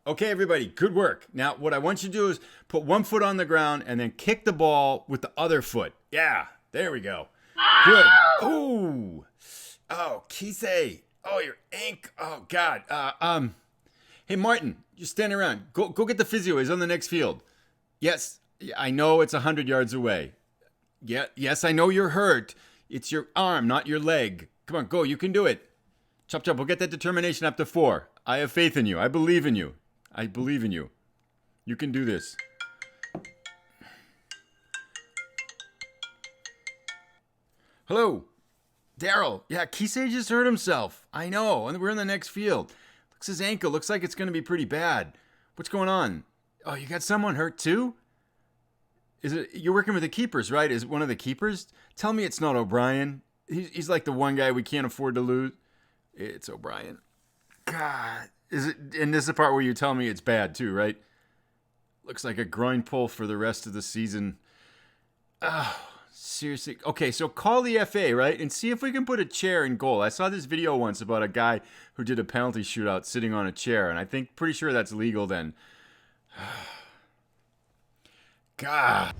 Okay, everybody, good work. Now, what I want you to do is put one foot on the ground and then kick the ball with the other foot. Yeah, there we go. Good. Oh, Kisei. Oh, your ankle. Oh, God. Hey, Martin, you're standing around. Go get the physio. He's on the next field. Yes, I know it's 100 yards away. Yeah, yes, I know you're hurt. It's your arm, not your leg. Come on, go. You can do it. Chop, chop. We'll get that determination up to 4. I have faith in you. I believe in you. I believe in you. You can do this. Hello. Daryl. Yeah, Kisei just hurt himself. I know. And we're in the next field. Looks his ankle. Looks like it's going to be pretty bad. What's going on? Oh, you got someone hurt too? Is it? You're working with the keepers, right? Is it one of the keepers? Tell me it's not O'Brien. He's like the one guy we can't afford to lose. It's O'Brien. God. Is it? And this is the part where you tell me it's bad too, right? Looks like a groin pull for the rest of the season. Oh, seriously. Okay, so call the FA, right? And see if we can put a chair in goal. I saw this video once about a guy who did a penalty shootout sitting on a chair, and I think pretty sure that's legal then. God.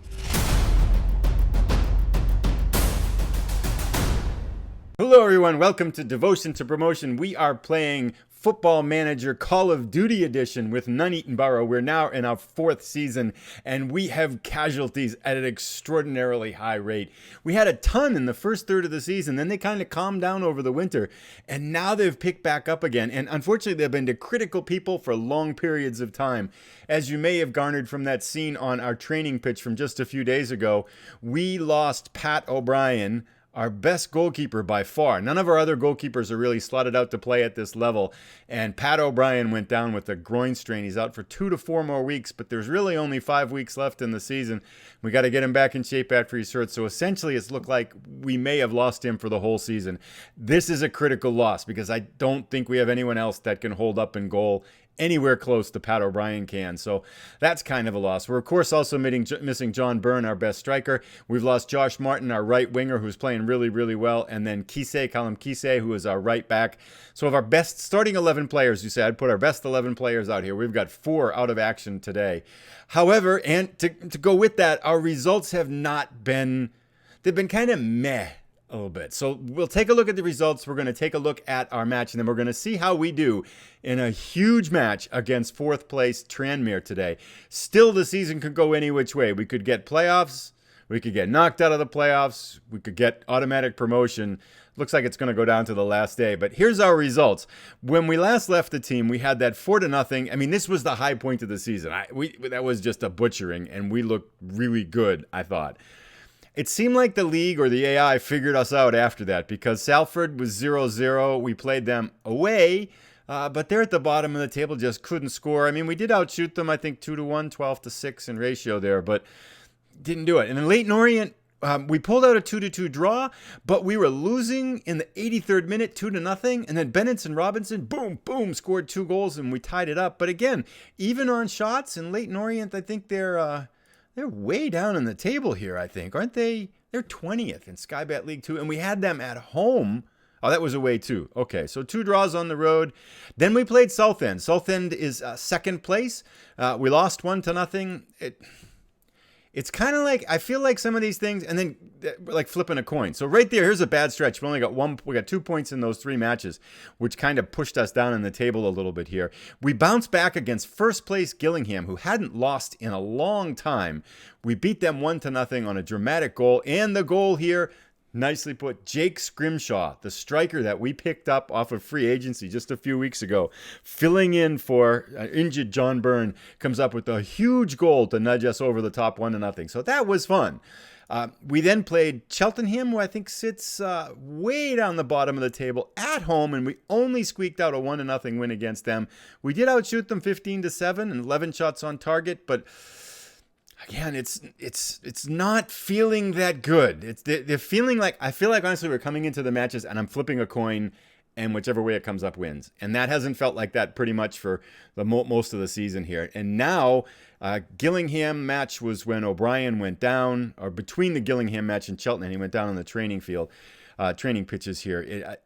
Hello everyone, welcome to Devotion to Promotion. We are playing Football Manager Call of Duty Edition with Nuneaton Borough. We're now in our 4th season and we have casualties at an extraordinarily high rate. We had a ton in the first third of the season, then they kind of calmed down over the winter and now they've picked back up again. And unfortunately they've been to critical people for long periods of time. As you may have garnered from that scene on our training pitch from just a few days ago, we lost Pat O'Brien, our best goalkeeper by far. None of our other goalkeepers are really slotted out to play at this level. And Pat O'Brien went down with a groin strain. He's out for 2 to 4 more weeks, but there's really only 5 weeks left in the season. We got to get him back in shape after he's hurt. So essentially, it's looked like we may have lost him for the whole season. This is a critical loss because I don't think we have anyone else that can hold up in goal anywhere close to Pat O'Brien can. So that's kind of a loss. We're, of course, also missing John Byrne, our best striker. We've lost Josh Martin, our right winger, who's playing really, really well. And then Callum Kisei, who is our right back. So of our best starting 11 players, you say, I'd put our best 11 players out here. We've got 4 out of action today. However, and to go with that, our results have not been, they've been kind of meh a little bit. So we'll take a look at the results. We're going to take a look at our match, and then we're going to see how we do in a huge match against 4th place Tranmere today. Still, the season could go any which way. We could get playoffs. We could get knocked out of the playoffs. We could get automatic promotion. Looks like it's going to go down to the last day. But here's our results. When we last left the team, we had that 4-0. I mean, this was the high point of the season. That was just a butchering, and we looked really good, I thought. It seemed like the league or the AI figured us out after that because Salford was 0-0. We played them away, but they're at the bottom of the table, just couldn't score. I mean, we did outshoot them, I think, 2-1, 12-6 in ratio there, but didn't do it. And in Leyton Orient, we pulled out a 2-2 draw, but we were losing in the 83rd minute, 2-0. And then Bennett and Robinson, boom, boom, scored 2 goals and we tied it up. But again, even on shots in Leyton Orient, I think they're way down in the table here, I think. Aren't they? They're 20th in Sky Bet League 2, and we had them at home. Oh, that was away too. Okay, so 2 draws on the road. Then we played Southend. Southend is 2nd place. We lost 1-0. It's kind of like, I feel like some of these things, and then like flipping a coin. So right there, here's a bad stretch. We got 2 points in those 3 matches, which kind of pushed us down in the table a little bit here. We bounced back against 1st place Gillingham, who hadn't lost in a long time. We beat them 1-0 on a dramatic goal, and the goal here, nicely put, Jake Scrimshaw, the striker that we picked up off of free agency just a few weeks ago, filling in for injured John Byrne, comes up with a huge goal to nudge us over the top 1-0. So that was fun. We then played Cheltenham, who I think sits way down the bottom of the table at home, and we only squeaked out a 1-0 win against them. We did outshoot them 15-7 and 11 shots on target, but again, it's not feeling that good. They're feeling like, I feel like honestly we're coming into the matches and I'm flipping a coin and whichever way it comes up wins. And that hasn't felt like that pretty much for the most of the season here. And now Gillingham match was when O'Brien went down, or between the Gillingham match and Cheltenham, he went down on the training field, training pitches here.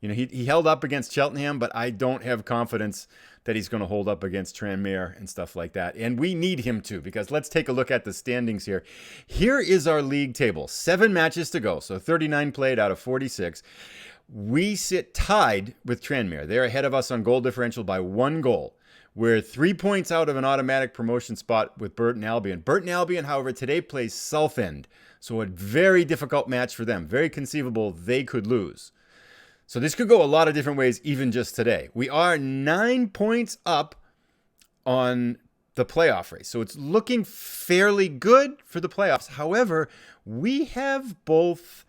He held up against Cheltenham, but I don't have confidence that he's going to hold up against Tranmere and stuff like that. And we need him to, because let's take a look at the standings here. Here is our league table. 7 matches to go, so 39 played out of 46. We sit tied with Tranmere. They're ahead of us on goal differential by 1 goal. We're 3 points out of an automatic promotion spot with Burton Albion. Burton Albion, however, today plays Southend, so a very difficult match for them. Very conceivable they could lose. So this could go a lot of different ways, even just today. We are 9 points up on the playoff race. So it's looking fairly good for the playoffs. However, we have both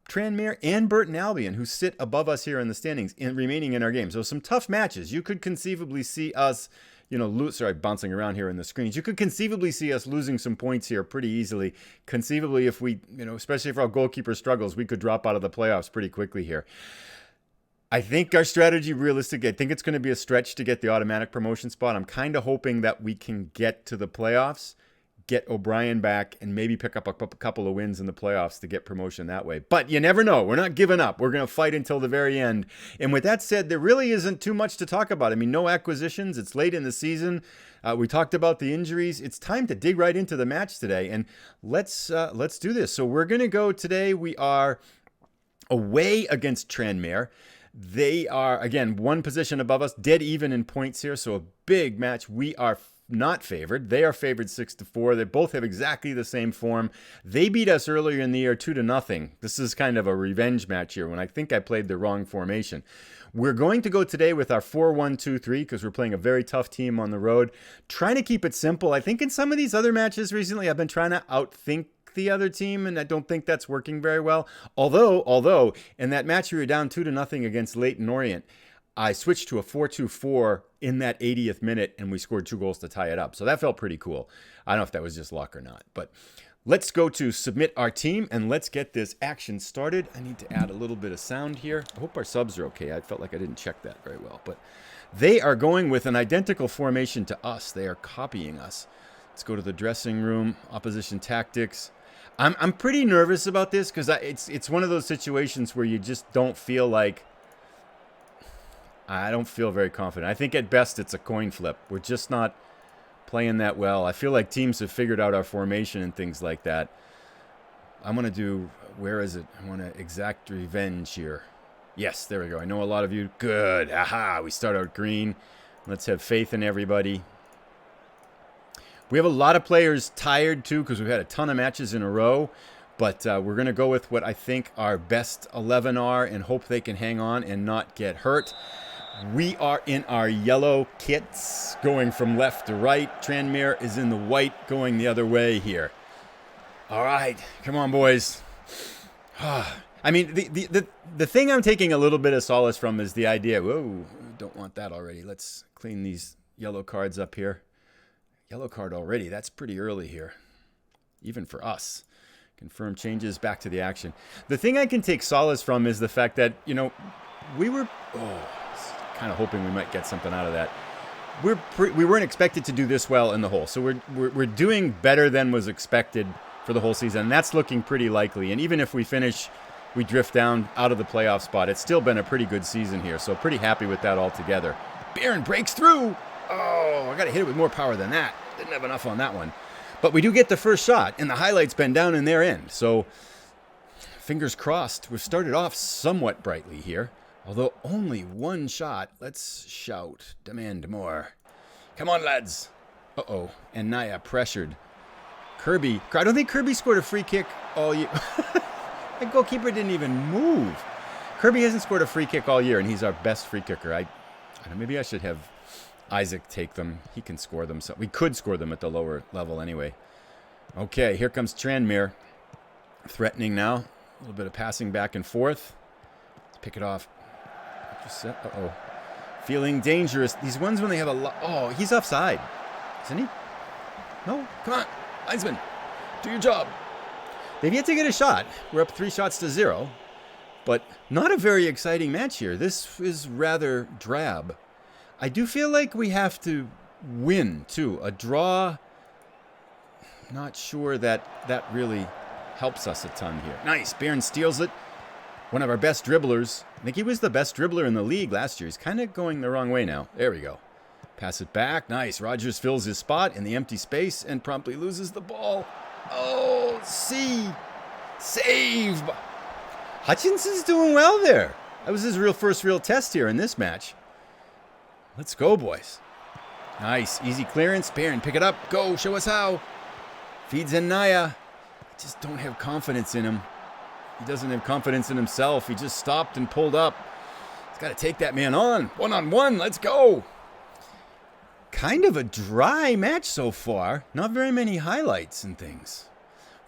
Tranmere and Burton Albion, who sit above us here in the standings, remaining in our game. So some tough matches. You could conceivably see us, bouncing around here in the screens. You could conceivably see us losing some points here pretty easily. Conceivably, if we, especially if our goalkeeper struggles, we could drop out of the playoffs pretty quickly here. I think our strategy, realistically, I think it's going to be a stretch to get the automatic promotion spot. I'm kind of hoping that we can get to the playoffs, get O'Brien back, and maybe pick up a couple of wins in the playoffs to get promotion that way. But you never know. We're not giving up. We're going to fight until the very end. And with that said, there really isn't too much to talk about. I mean, no acquisitions. It's late in the season. We talked about the injuries. It's time to dig right into the match today, and let's do this. So we're going to go today. We are away against Tranmere. They are, again, 1 position above us, dead even in points here. So a big match. We are not favored. They are favored 6-4. They both have exactly the same form. They beat us earlier in the year 2-0. This is kind of a revenge match here when I think I played the wrong formation. We're going to go today with our 4-1-2-3 because we're playing a very tough team on the road. Trying to keep it simple. I think in some of these other matches recently, I've been trying to outthink the other team, and I don't think that's working very well. Although in that match we were down 2-0 against Leyton Orient, I switched to a 4-2-4 in that 80th minute, and we scored 2 goals to tie it up. So that felt pretty cool. I don't know if that was just luck or not. But let's go to submit our team, and let's get this action started. I need to add a little bit of sound here. I hope our subs are okay. I felt like I didn't check that very well. But they are going with an identical formation to us. They are copying us. Let's go to the dressing room, opposition tactics. I'm pretty nervous about this because it's one of those situations where you just don't feel like... I don't feel very confident. I think at best it's a coin flip. We're just not playing that well. I feel like teams have figured out our formation and things like that. I'm going to do, where is it? I want to exact revenge here. Yes, there we go. I know a lot of you. Good. Aha, we start out green. Let's have faith in everybody. We have a lot of players tired too because we've had a ton of matches in a row. But we're going to go with what I think our best 11 are and hope they can hang on and not get hurt. We are in our yellow kits going from left to right. Tranmere is in the white going the other way here. All right. Come on, boys. I mean, the thing I'm taking a little bit of solace from is the idea. Whoa, don't want that already. Let's clean these yellow cards up here. Yellow card already. That's pretty early here, even for us. Confirm changes, back to the action. The thing I can take solace from is the fact that, we were kind of hoping we might get something out of that. We weren't expected to do this well in the hole. So we're doing better than was expected for the whole season. And that's looking pretty likely. And even if we drift down out of the playoff spot, it's still been a pretty good season here. So pretty happy with that altogether. Barron breaks through. Oh, I got to hit it with more power than that. Didn't have enough on that one. But we do get the first shot, and the highlight's been down in their end. So, fingers crossed. We've started off somewhat brightly here. Although only 1 shot. Let's shout. Demand more. Come on, lads. Uh-oh. And Naya pressured. Kirby. I don't think Kirby scored a free kick all year. The goalkeeper didn't even move. Kirby hasn't scored a free kick all year, and he's our best free kicker. I don't know, maybe I should have Isaac take them. He can score them. So we could score them at the lower level anyway. Okay, here comes Tranmere. Threatening now. A little bit of passing back and forth. Let's pick it off. Uh-oh. Feeling dangerous. These ones when they have a lot... Oh, he's offside. Isn't he? No? Come on. Linesman. Do your job. They've yet to get a shot. We're up 3-0. But not a very exciting match here. This is rather drab. I do feel like we have to win, too. A draw, not sure that really helps us a ton here. Nice. Barron steals it. One of our best dribblers. I think he was the best dribbler in the league last year. He's kind of going the wrong way now. There we go. Pass it back. Nice. Rogers fills his spot in the empty space and promptly loses the ball. Oh, see. Save. Hutchinson's doing well there. That was his first real test here in this match. Let's go, boys. Nice. Easy clearance. Barron, pick it up. Go. Show us how. Feeds in Naya. I just don't have confidence in him. He doesn't have confidence in himself. He just stopped and pulled up. He's got to take that man on. One-on-one. Let's go. Kind of a dry match so far. Not very many highlights and things.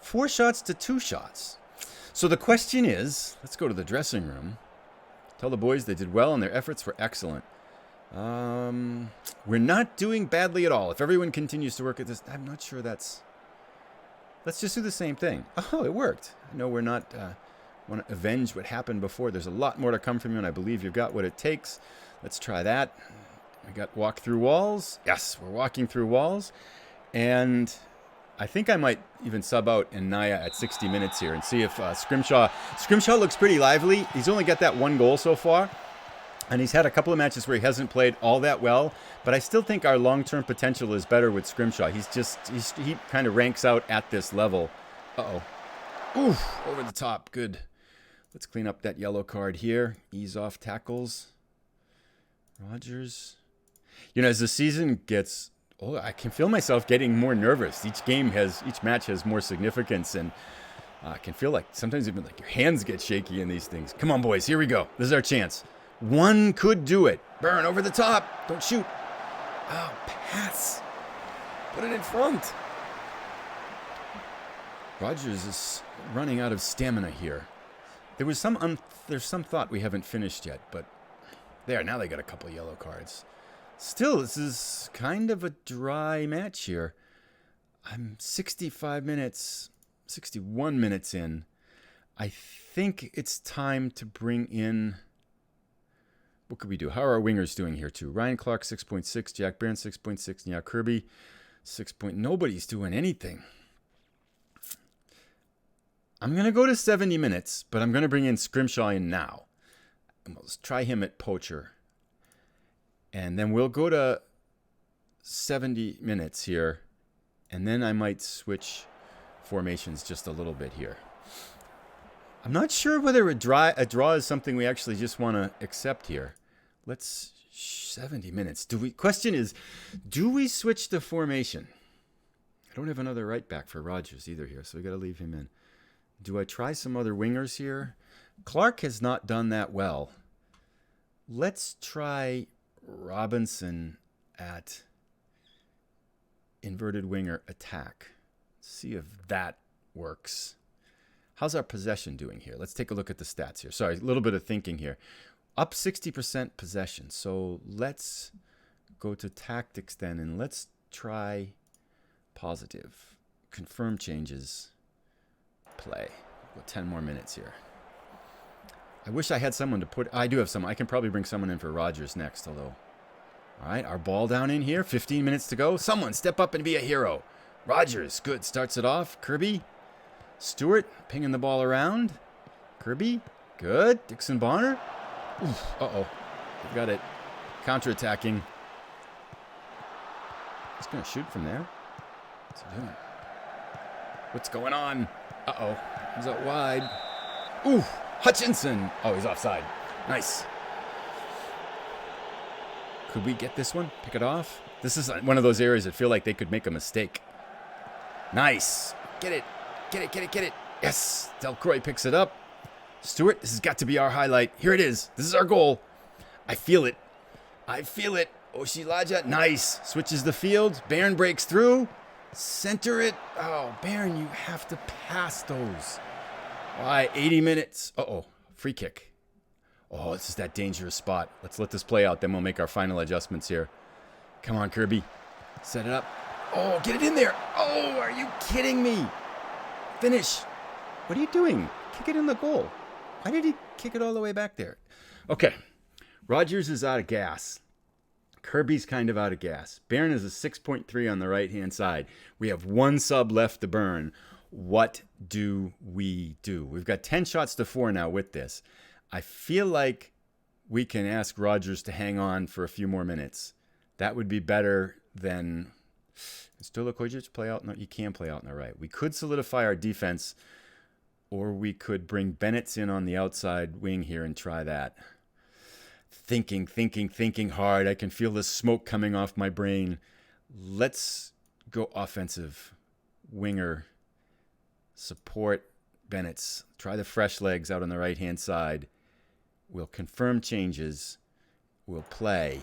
4 shots to 2 shots. So the question is, let's go to the dressing room. Tell the boys they did well and their efforts were excellent. We're not doing badly at all. If everyone continues to work at this, I'm not sure that's... Let's just do the same thing. Oh, it worked. I know we're not want to avenge what happened before. There's a lot more to come from you, and I believe you've got what it takes. Let's try that. We got walk through walls. Yes, we're walking through walls. And I think I might even sub out Naya at 60 minutes here and see if Scrimshaw looks pretty lively. He's only got that 1 goal so far. And he's had a couple of matches where he hasn't played all that well, but I still think our long-term potential is better with Scrimshaw. He kind of ranks out at this level. Uh-oh. Oof, over the top. Good. Let's clean up that yellow card here. Ease off tackles. Rogers. You know, as the season gets... Oh, I can feel myself getting more nervous. Each match has more significance, and I can feel like sometimes even like your hands get shaky in these things. Come on, boys. Here we go. This is our chance. One could do it. Burn over the top. Don't shoot. Oh, pass. Put it in front. Rogers is running out of stamina here. There's some thought we haven't finished yet, but there, now they got a couple of yellow cards. Still, this is kind of a dry match here. I'm 61 minutes in. I think it's time to bring in... What could we do? How are our wingers doing here, too? Ryan Clark, 6.6. Jack Barron, 6.6. Yeah, Kirby, 6. Nobody's doing anything. I'm going to go to 70 minutes, but I'm going to bring in Scrimshaw in now. And let's try him at Poacher. And then we'll go to 70 minutes here. And then I might switch formations just a little bit here. I'm not sure whether a draw is something we actually just want to accept here. Let's 70 minutes. Question is, do we switch the formation? I don't have another right back for Rogers either here, so we got to leave him in. Do I try some other wingers here? Clark has not done that well. Let's try Robinson at inverted winger attack. See if that works. How's our possession doing here? Let's take a look at the stats here. Sorry, a little bit of thinking here. Up 60% possession. So let's go to tactics then, and let's try positive. Confirm changes. Play. Got 10 more minutes here. I wish I had someone to put... I do have someone. I can probably bring someone in for Rogers next, although... All right, our ball down in here. 15 minutes to go. Someone step up and be a hero. Rogers, good. Starts it off. Kirby. Stewart, pinging the ball around. Kirby, good. Dixon Bonner. Oof, uh-oh. They've got it. Counterattacking. He's going to shoot from there. What's he doing? What's going on? Uh-oh. He's out wide. Ooh, Hutchinson. Oh, he's offside. Nice. Could we get this one? Pick it off? This is one of those areas that feel like they could make a mistake. Nice. Get it. Get it, get it, get it. Yes. Delcroix picks it up. Stewart, this has got to be our highlight. Here it is. This is our goal. I feel it. I feel it. Oshilaja, nice. Switches the field. Barron breaks through. Center it. Oh, Barron, you have to pass those. Why? 80 minutes. Uh-oh. Free kick. Oh, this is that dangerous spot. Let's let this play out. Then we'll make our final adjustments here. Come on, Kirby. Set it up. Oh, get it in there. Oh, are you kidding me? Finish. What are you doing? Kick it in the goal. Why did he kick it all the way back there? Okay. Rogers is out of gas. Kirby's kind of out of gas. Barron is a 6.3 on the right-hand side. We have one sub left to burn. What do we do? We've got 10 shots to 4 now with this. I feel like we can ask Rodgers to hang on for a few more minutes. That would be better than... Stola Kojic play out? No, you can play out on the right. We could solidify our defense, or we could bring Bennett's in on the outside wing here and try that. Thinking hard. I can feel the smoke coming off my brain. Let's go offensive. Winger. Support Bennett's. Try the fresh legs out on the right-hand side. We'll confirm changes. We'll play.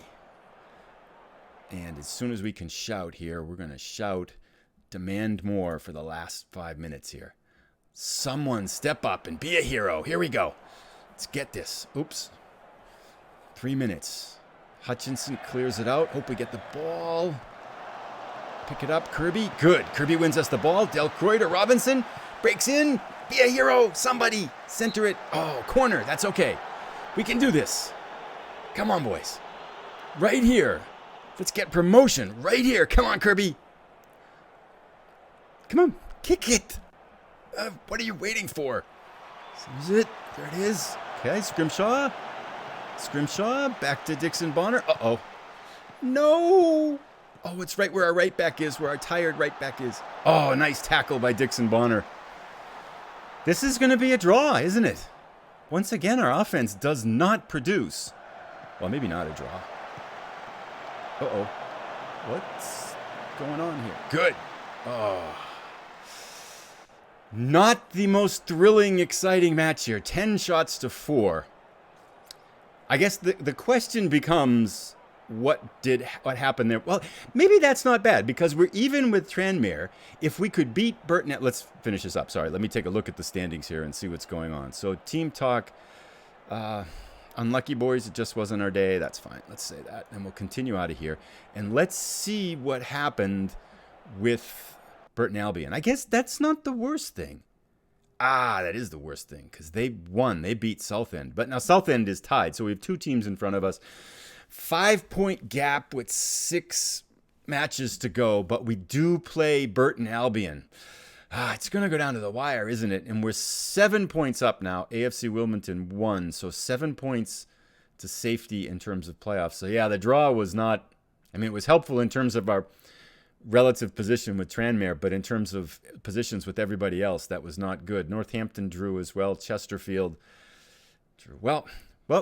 And as soon as we can shout here, we're going to shout, demand more for the last 5 minutes here. Someone step up and be a hero. Here we go. Let's get this. Oops. 3 minutes. Hutchinson clears it out. Hope we get the ball. Pick it up. Kirby. Good. Kirby wins us the ball. Delcroix to Robinson. Breaks in. Be a hero. Somebody. Center it. Oh, corner. That's okay. We can do this. Come on, boys. Right here. Let's get promotion. Right here. Come on, Kirby. Come on. Kick it. What are you waiting for? Is it? There it is. Okay, Scrimshaw. Back to Dixon Bonner. Uh-oh. No. Oh, it's right where our right back is, where our tired right back is. Oh, nice tackle by Dixon Bonner. This is going to be a draw, isn't it? Once again, our offense does not produce. Well, maybe not a draw. Uh-oh. What's going on here? Good. Oh. Not the most thrilling, exciting match here. 10 shots to 4. I guess the question becomes, what happened there? Well, maybe that's not bad, because we're even with Tranmere. If we could beat Burton... Let's finish this up. Sorry, let me take a look at the standings here and see what's going on. So, team talk. Unlucky boys, it just wasn't our day. That's fine. Let's say that. And we'll continue out of here. And let's see what happened with Burton Albion. I guess that's not the worst thing. That is the worst thing, because they won. They beat Southend. But now Southend is tied, so we have 2 teams in front of us. 5-point gap with 6 matches to go, but we do play Burton Albion. It's going to go down to the wire, isn't it? And we're 7 points up now. AFC Wilmington won, so 7 points to safety in terms of playoffs. So, yeah, the draw was not... I mean, it was helpful in terms of our relative position with Tranmere, but in terms of positions with everybody else, that was not good. Northampton drew as well. Chesterfield drew. Well,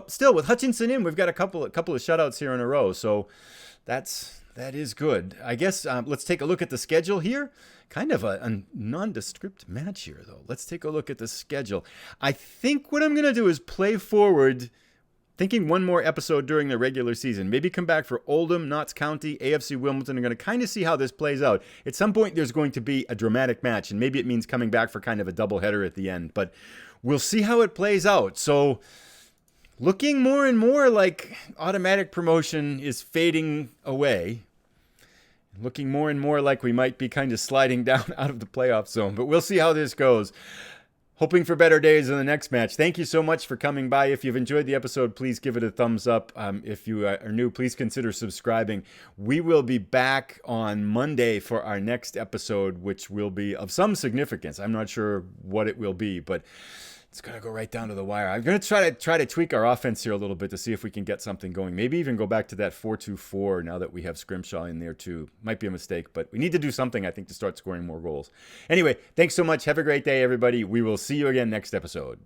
still with Hutchinson in, we've got a couple of shutouts here in a row, so that is good. I guess let's take a look at the schedule here. Kind of a nondescript match here, though. Let's take a look at the schedule. I think what I'm going to do is play forward, thinking one more episode during the regular season. Maybe come back for Oldham, Notts County, AFC Wilmington. I'm going to kind of see how this plays out. At some point, there's going to be a dramatic match, and maybe it means coming back for kind of a doubleheader at the end. But we'll see how it plays out. So, looking more and more like automatic promotion is fading away. Looking more and more like we might be kind of sliding down out of the playoff zone. But we'll see how this goes. Hoping for better days in the next match. Thank you so much for coming by. If you've enjoyed the episode, please give it a thumbs up. If you are new, please consider subscribing. We will be back on Monday for our next episode, which will be of some significance. I'm not sure what it will be, but it's going to go right down to the wire. I'm going to try to tweak our offense here a little bit to see if we can get something going. Maybe even go back to that 4-2-4 now that we have Scrimshaw in there too. Might be a mistake, but we need to do something, I think, to start scoring more goals. Anyway, thanks so much. Have a great day, everybody. We will see you again next episode.